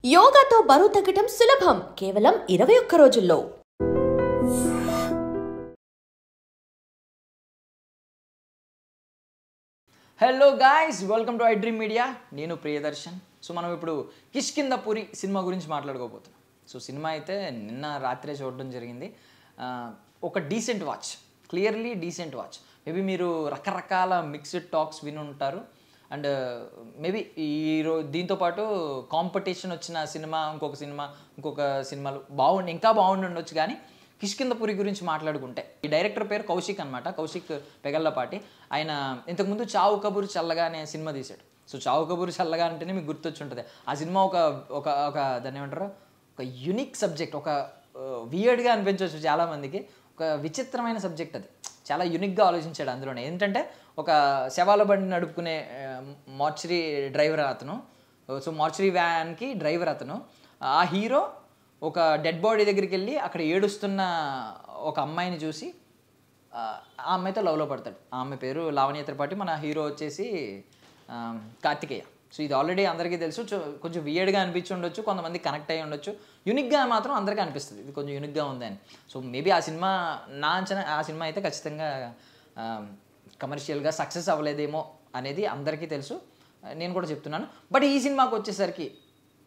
యోగాతో బరువు తగ్గటం సులభం కేవలం 21 రోజుల్లో. Hello guys, welcome to I dream media. నేను ప్రియదర్శన్. సో మనం ఇప్పుడు కిష్కింధపురి సినిమా గురించి మాట్లాడుకోబోతున్నాం. సో సినిమా అయితే నిన్న రాత్రే చూడడం జరిగింది. ఒక decent watch, clearly decent watch. Maybe మీరు రకరకాల మిక్స్డ్ టాక్స్ విని ఉంటారు. అండ్ మేబీ దీంతోపాటు కాంపిటీషన్ వచ్చిన సినిమా ఇంకొక సినిమాలు ఇంకా బాగుండొచ్చు. కానీ కిష్కింధపురి గురించి మాట్లాడుకుంటే ఈ డైరెక్టర్ పేరు కౌశిక్ అనమాట. కౌశిక్ పెగల్లపాటి. ఆయన ఇంతకుముందు చావు కబూరు చల్లగా అనే సినిమా తీశాడు. సో చావు కబూరు చల్లగా అంటేనే మీకు గుర్తొచ్చి ఉంటుంది. ఆ సినిమా ఒక దాన్ని ఏమంటారు, ఒక యూనిక్ సబ్జెక్ట్, ఒక వియర్డ్గా అనిపించవచ్చు చాలామందికి. ఒక విచిత్రమైన సబ్జెక్ట్ అది. చాలా యూనిక్గా ఆలోచించాడు అందులోనే. ఏంటంటే ఒక శవాల బండి నడుపుకునే మార్చరీ డ్రైవర్ అతను. సో మార్చరీ వ్యాన్కి డ్రైవర్ అతను. ఆ హీరో ఒక డెడ్ బాడీ దగ్గరికి వెళ్ళి అక్కడ ఏడుస్తున్న ఒక అమ్మాయిని చూసి ఆ అమ్మాయితో లవ్లో పడతాడు. ఆ అమ్మాయి పేరు లావణ్య త్రిపాఠి. మన హీరో వచ్చేసి కార్తికేయ. సో ఇది ఆల్రెడీ అందరికీ తెలుసు. కొంచెం వియర్డ్గా అనిపించి ఉండొచ్చు, కొంతమంది కనెక్ట్ అయ్యి ఉండొచ్చు. యూనిక్గా మాత్రం అందరికీ అనిపిస్తుంది ఇది కొంచెం యూనిక్గా ఉందని. సో మేబీ ఆ సినిమా, నా అంచనా ఆ సినిమా అయితే ఖచ్చితంగా కమర్షియల్గా సక్సెస్ అవ్వలేదేమో అనేది అందరికీ తెలుసు, నేను కూడా చెప్తున్నాను. బట్ ఈ సినిమాకి వచ్చేసరికి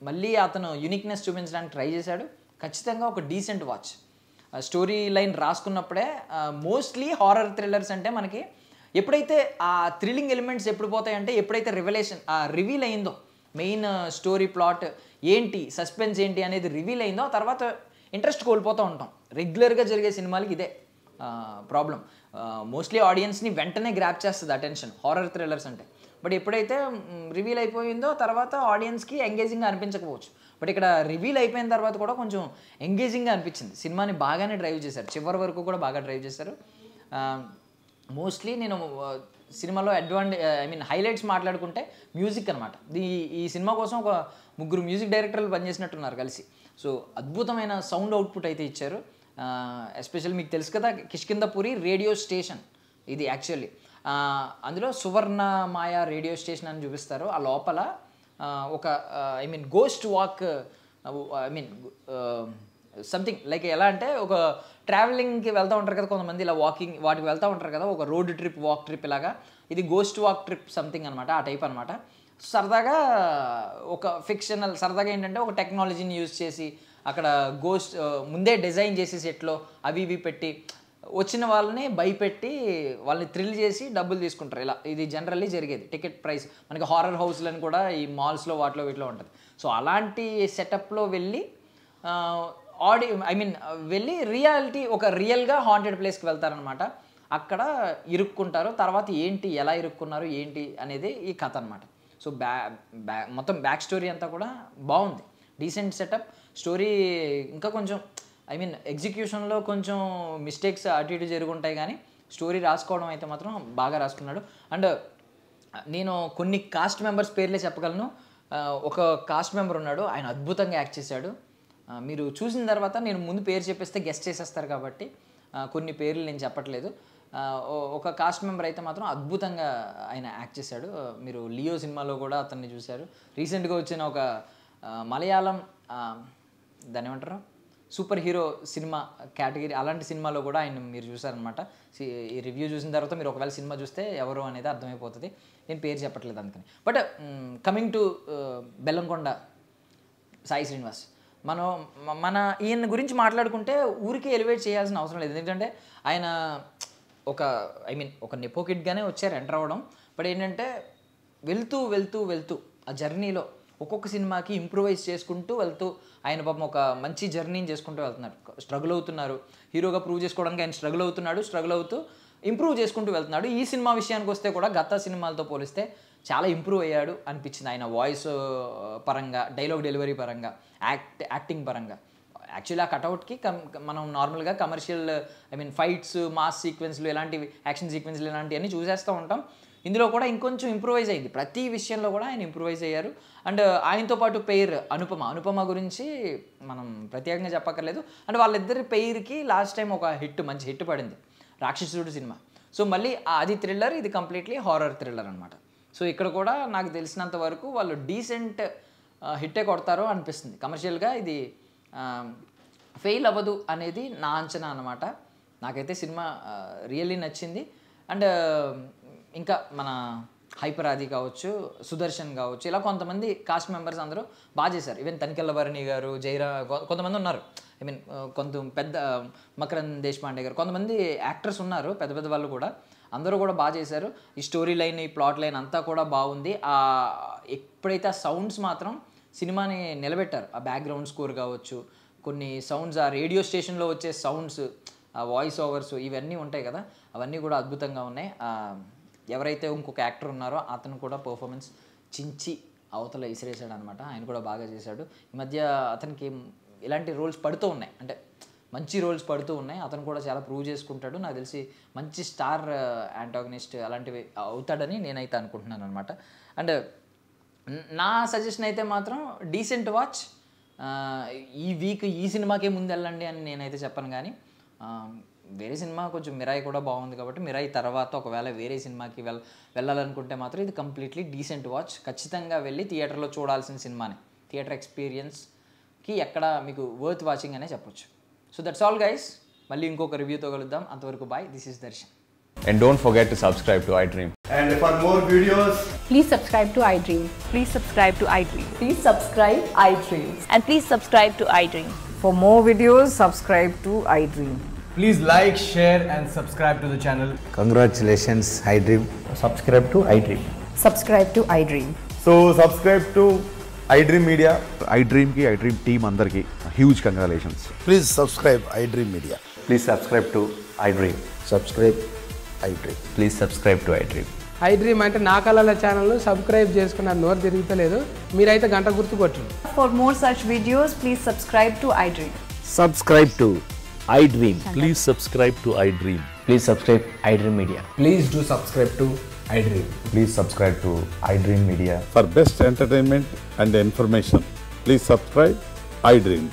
మళ్ళీ అతను యూనిక్నెస్ చూపించడానికి ట్రై చేశాడు. ఖచ్చితంగా ఒక డీసెంట్ వాచ్. స్టోరీ లైన్ రాసుకున్నప్పుడే మోస్ట్లీ హారర్ థ్రిల్లర్స్ అంటే మనకి ఎప్పుడైతే ఆ థ్రిల్లింగ్ ఎలిమెంట్స్ ఎప్పుడు పోతాయంటే ఎప్పుడైతే రివీల్ అయిందో, మెయిన్ స్టోరీ ప్లాట్ ఏంటి, సస్పెన్స్ ఏంటి అనేది రివీల్ అయిందో, ఆ తర్వాత ఇంట్రెస్ట్ కోల్పోతూ ఉంటాం. రెగ్యులర్గా జరిగే సినిమాలకి ఇదే ప్రాబ్లం. మోస్ట్లీ ఆడియన్స్ని వెంటనే గ్రాప్ చేస్తుంది అటెన్షన్ హారర్ థ్రిల్లర్స్ అంటే. బట్ ఎప్పుడైతే రివీల్ అయిపోయిందో తర్వాత ఆడియన్స్కి ఎంగేజింగ్గా అనిపించకపోవచ్చు. బట్ ఇక్కడ రివీల్ అయిపోయిన తర్వాత కూడా కొంచెం ఎంగేజింగ్గా అనిపించింది. సినిమాని బాగానే డ్రైవ్ చేశారు, చివరి వరకు కూడా బాగా డ్రైవ్ చేశారు. మోస్ట్లీ నేను సినిమాలో హైలైట్స్ మాట్లాడుకుంటే మ్యూజిక్ అనమాట. ఈ సినిమా కోసం ఒక 3 మ్యూజిక్ డైరెక్టర్లు పనిచేసినట్టున్నారు కలిసి. సో అద్భుతమైన సౌండ్ అవుట్పుట్ అయితే ఇచ్చారు. ఎస్పెషల్లీ మీకు తెలుసు కదా, కిష్కింధపురి రేడియో స్టేషన్ ఇది యాక్చువల్లీ. అందులో సువర్ణ మాయ రేడియో స్టేషన్ అని చూపిస్తారు. ఆ లోపల ఒక గోస్ట్ వాక్, సంథింగ్ లైక్ ఎలా అంటే ఒక ట్రావెలింగ్కి వెళ్తూ ఉంటారు కదా కొంతమంది, ఇలా వాటికి వెళ్తూ ఉంటారు కదా, ఒక రోడ్ ట్రిప్, వాక్ ట్రిప్ ఇలాగా. ఇది గోస్ట్ వాక్ ట్రిప్ సంథింగ్ అనమాట, ఆ టైప్ అనమాట. సరదాగా ఒక ఫిక్షనల్, సరదాగా ఏంటంటే ఒక టెక్నాలజీని యూజ్ చేసి అక్కడ గోస్ట్ ముందే డిజైన్ చేసి సెట్లో అవి ఇవి పెట్టి వచ్చిన వాళ్ళని భయపెట్టి వాళ్ళని థ్రిల్ చేసి డబ్బులు తీసుకుంటారు. ఇలా ఇది జనరల్లీ జరిగేది. టికెట్ ప్రైస్ మనకి హారర్ హౌస్లని కూడా ఈ మాల్స్లో వీటిలో ఉంటుంది. సో అలాంటి సెటప్లో వెళ్ళి వెళ్ళి ఒక రియల్గా హాంటెడ్ ప్లేస్కి వెళ్తారనమాట. అక్కడ ఇరుక్కుంటారు. తర్వాత ఎలా ఇరుక్కున్నారు ఏంటి అనేది ఈ కథ అనమాట. సో మొత్తం బ్యాక్ స్టోరీ అంతా కూడా బాగుంది. Decent setup story. ఇంకా కొంచెం ఎగ్జిక్యూషన్లో కొంచెం మిస్టేక్స్ అటు ఇటు జరుగుంటాయి, కానీ స్టోరీ రాసుకోవడం అయితే మాత్రం బాగా రాసుకున్నాడు. అండ్ నేను కొన్ని కాస్ట్ మెంబర్స్ పేర్లే చెప్పగలను. ఒక కాస్ట్ మెంబర్ ఉన్నాడు, ఆయన అద్భుతంగా యాక్ట్ చేశాడు. మీరు చూసిన తర్వాత నేను ముందు పేరు చెప్పేస్తే గెస్ట్ చేసేస్తారు కాబట్టి కొన్ని పేర్లు నేను చెప్పట్లేదు. ఒక కాస్ట్ మెంబర్ అయితే మాత్రం అద్భుతంగా ఆయన యాక్ట్ చేశాడు. మీరు లియో సినిమాలో కూడా అతన్ని చూశారు. రీసెంట్గా వచ్చిన ఒక మలయాళం దాన్ని ఏమంటారు, సూపర్ హీరో సినిమా కేటగిరీ, అలాంటి సినిమాలో కూడా ఆయన మీరు చూసారనమాట. ఈ రివ్యూ చూసిన తర్వాత మీరు ఒకవేళ సినిమా చూస్తే ఎవరు అనేది అర్థమైపోతుంది. నేను పేరు చెప్పట్లేదు అందుకని. But coming to Bellamkonda Sai Srinivas, మన ఈయన గురించి మాట్లాడుకుంటే ఊరికి ఎలివేట్ చేయాల్సిన అవసరం లేదు. ఎందుకంటే ఆయన ఒక నెపో కిడ్గానే వచ్చారు ఎంటర్ అవ్వడం. బట్ ఏంటంటే వెళ్తూ ఆ జర్నీలో ఒక్కొక్క సినిమాకి ఇంప్రూవైజ్ చేసుకుంటూ వెళ్తూ ఆయన పాపం ఒక మంచి జర్నీని చేసుకుంటూ వెళ్తున్నారు. స్ట్రగుల్ అవుతున్నారు. హీరోగా ప్రూవ్ చేసుకోవడానికి ఆయన స్ట్రగుల్ అవుతూ ఇంప్రూవ్ చేసుకుంటూ వెళ్తున్నాడు. ఈ సినిమా విషయానికి వస్తే కూడా గత సినిమాలతో పోలిస్తే చాలా ఇంప్రూవ్ అయ్యాడు అనిపించింది. ఆయన వాయిస్ పరంగా, డైలాగ్ డెలివరీ పరంగా, యాక్టింగ్ పరంగా. యాక్చువల్లీ ఆ కటౌట్కి మనం నార్మల్గా కమర్షియల్ ఫైట్స్, మాస్ సీక్వెన్స్లు, ఇలాంటివి యాక్షన్ సీక్వెన్స్లు ఇలాంటివన్నీ చూసేస్తూ ఉంటాం. ఇందులో కూడా ఇంకొంచెం ఇంప్రూవైజ్ అయింది. ప్రతి విషయంలో కూడా ఆయన ఇంప్రూవైజ్ అయ్యారు. అండ్ ఆయనతో పాటు పెయిర్ అనుపమ గురించి మనం ప్రత్యేకంగా చెప్పక్కర్లేదు. అండ్ వాళ్ళిద్దరి పెయిర్కి లాస్ట్ టైం ఒక మంచి హిట్ పడింది, రాక్షసుడు సినిమా. సో మళ్ళీ అది థ్రిల్లర్, ఇది కంప్లీట్లీ హారర్ థ్రిల్లర్ అనమాట. సో ఇక్కడ కూడా నాకు తెలిసినంత వరకు వాళ్ళు డీసెంట్ హిట్టే కొడతారో అనిపిస్తుంది. కమర్షియల్గా ఇది ఫెయిల్ అవ్వదు అనేది నా అంచనా అనమాట. నాకైతే సినిమా రియల్లీ నచ్చింది. అండ్ ఇంకా మన హైపర్ ఆది కావచ్చు, సుదర్శన్ కావచ్చు, ఇలా కొంతమంది కాస్ట్ మెంబర్స్ అందరూ బాగా చేశారు. ఈవెన్ తనికెళ్ళ భరణి గారు, జైరా, కొంతమంది ఉన్నారు. ఐ మీన్ కొంత పెద్ద మకరంద్ దేశపాండే గారు, కొంతమంది యాక్టర్స్ ఉన్నారు, పెద్ద పెద్ద వాళ్ళు కూడా. అందరూ కూడా బాగా చేశారు. ఈ స్టోరీ లైన్, ఈ ప్లాట్ లైన్ అంతా కూడా బాగుంది. ఎప్పుడైతే ఆ సౌండ్స్ మాత్రం సినిమాని నిలబెట్టారు, ఆ బ్యాక్గ్రౌండ్ స్కోర్ కావచ్చు, కొన్ని సౌండ్స్, ఆ రేడియో స్టేషన్లో వచ్చే సౌండ్స్, ఆ వాయిస్ ఓవర్స్, ఇవన్నీ ఉంటాయి కదా, అవన్నీ కూడా అద్భుతంగా ఉన్నాయి. ఎవరైతే ఇంకొక యాక్టర్ ఉన్నారో అతను కూడా పర్ఫార్మెన్స్ చించి అవతల ఇసిరేసాడు అనమాట. ఆయన కూడా బాగా చేశాడు. ఈ మధ్య అతనికి ఇలాంటి రోల్స్ పడుతూ ఉన్నాయి, అంటే మంచి రోల్స్ పడుతూ ఉన్నాయి. అతను కూడా చాలా ప్రూవ్ చేసుకుంటాడు. నాకు తెలిసి మంచి స్టార్ యాంటాగనిస్ట్ అలాంటివి అవుతాడని నేనైతే అనుకుంటున్నాను అనమాట. అండ్ నా సజెషన్ అయితే మాత్రం డీసెంట్ వాచ్. ఈ వీక్ ఈ సినిమాకే ముందు వెళ్ళండి అని నేనైతే చెప్పను, కానీ వేరే సినిమా కొంచెం మిరాయి కూడా బాగుంది కాబట్టి మిరాయి తర్వాత ఒకవేళ వేరే సినిమాకి వెళ్ళాలనుకుంటే మాత్రం ఇది కంప్లీట్లీ డీసెంట్ వాచ్. ఖచ్చితంగా వెళ్ళి థియేటర్లో చూడాల్సిన సినిమానే. థియేటర్ ఎక్స్పీరియన్స్కి ఎక్కడ మీకు వర్త్ వాచింగ్ అనే చెప్పొచ్చు. So that's all guys. మళ్ళీ ఇంకొక రివ్యూతో కలుద్దాం. అంతవరకు bye. This is Darshan. And don't forget to subscribe to iDream. And for more videos, please subscribe to iDream. Please subscribe to iDream. Please subscribe iDream. And please subscribe to iDream. For more videos, subscribe to iDream. please like, share and subscribe to the channel. Congratulations, iDream. Subscribe to iDream. Subscribe to iDream. So subscribe to iDream Media. iDream ki iDream team andarki huge congratulations. Please subscribe iDream Media. Please subscribe to iDream. Subscribe iDream. Please subscribe to iDream. iDream అంటే నా కళల channel subscribe చేసుకున్న నోరు తిరుగుతలేదు, మీరైతే గంట గుర్తు కొట్టండి. For more such videos, please subscribe to iDream. Subscribe to iDream. Please subscribe to iDream. Please subscribe iDream Media. Please do subscribe to iDream. Please subscribe to iDream Media. For best entertainment and information, please subscribe iDream.